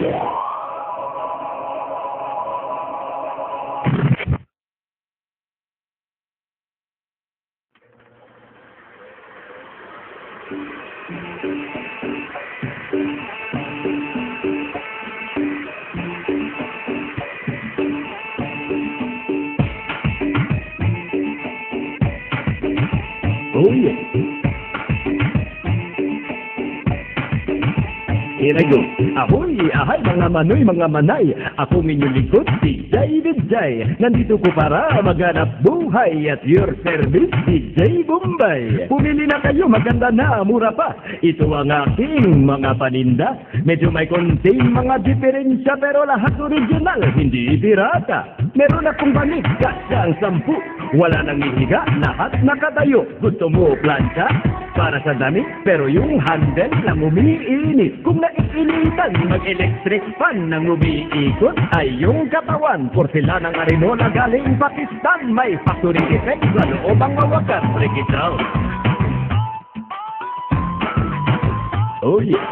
Oh yeah. Here I go. Ahoy, ahay mga manoy, mga manay. Ako inyong likod, si David Jai. Nandito ko para maghanap buhay at your service, DJ Bombay. Pumili na kayo, maganda na, mura pa. Ito ang aking mga paninda. Medyo may konting mga diferensya pero lahat original, hindi pirata. Meron akong banig, kasyang 10. Wala nang ihiga, lahat nakatayo. Gusto mo plancha? Para sa dami, pero yung handle lang umiinit. Kung naiinitan, mag-electric fan nang umiikot ay yung katawan. Porcelana ng Arinola galing Pakistan. May factory defect sa loob ang mawakas. Break it down. Oh yeah.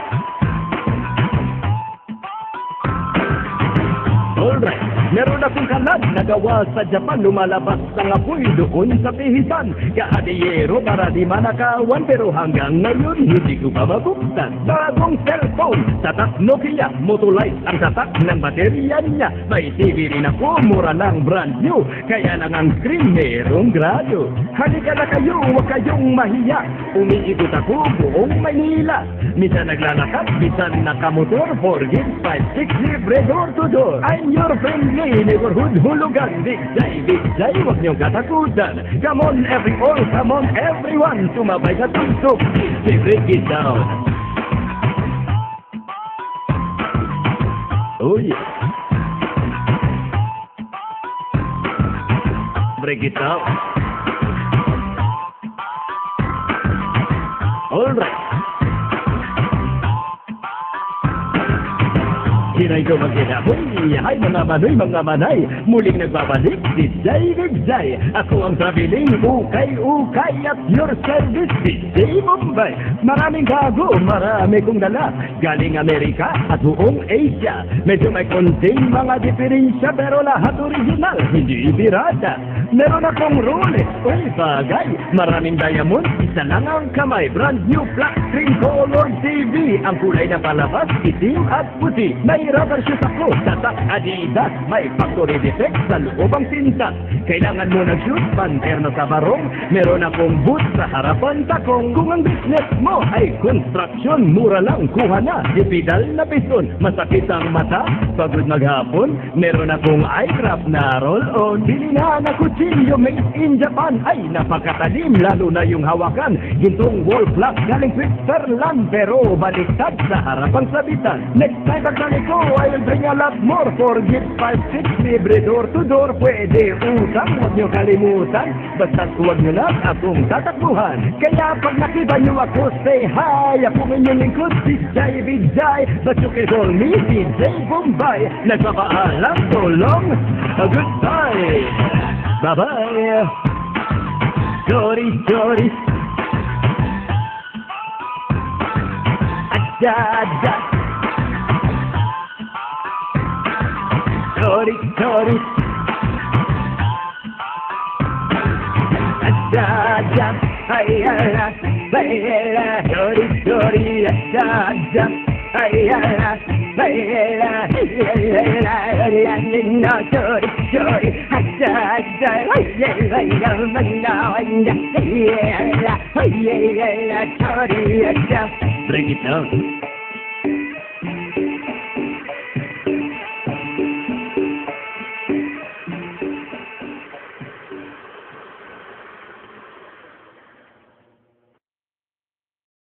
Alright. Meron akong kanad na gawa sa Japan. Lumalabas ang apoy doon sa pihisan. Kaadiyero para di manakawan. Pero hanggang ngayon hindi ko pa mabuksan. Bagong cellphone, tatak Nokia, Motolite ang tatak ng baterya niya. May TV rin ako, mura lang brand new. Kaya lang ang screen merong grado. Halika na kayo, huwag kayong mahiya. Umiikot ako buong Manila. Minsan naglalakad, minsan nakamotor. 4 gigs, 5, 6, libre door to door. I'm your friendly neighborhood hulugan. Big Jai, huwag niyong katakutan. Come on everyone, come on everyone. Sumabay sa tutok, break it down. Oh yeah. Break it down. Alright. Hinay ko mag-inahoy. Hay mga manoy, mga manay. Muling nagbabalik si David Jai. Ako ang traveling ukay-ukay at your service, DJ Bombay. Maraming bago, marami kong dala. Galing Amerika at buong Asia. Medyo may konting mga diferensya pero lahat original, hindi pirata. Meron akong Rolex, uy bagay. Maraming diamond, isa lang ang kamay. Brand new black screen color TV. Ang kulay na palabas, itim at puti. May rubber shoes ako, tatak Adidas. May factory defect sa loob ang tinta. Kailangan mo nag-shoot, panterno sa barong. Meron akong boot sa harapan takong. Kung ang business mo ay construction, mura lang, kuha na. Dipidal na piston, masakit ang mata. Pagod maghapon, meron akong iCraft na roll-on. Bili na na kutsilyo made in Japan. Ay, napakatalim, lalo na yung hawakan. Gintong wall plug galing Switzerland. Pero baliktad sa harapang sabitan. Next time pagbalik ko, I'll bring a lot more. Forget 5-6, libre door to door. Pwede utang, huwag nyo kalimutan. Basta't huwag nyo lang akong tatakbuhan. Kaya pag nakita nyo ako, say hi. Ako inyong lingkod, si David Jai. But you can call me DJ Bombay. Nagpapaalam, so long, goodbye. Bye-bye. Sorry. Ada. Sorry. Ada. Ayala. Sorry. Ada. Ayala. Break it down.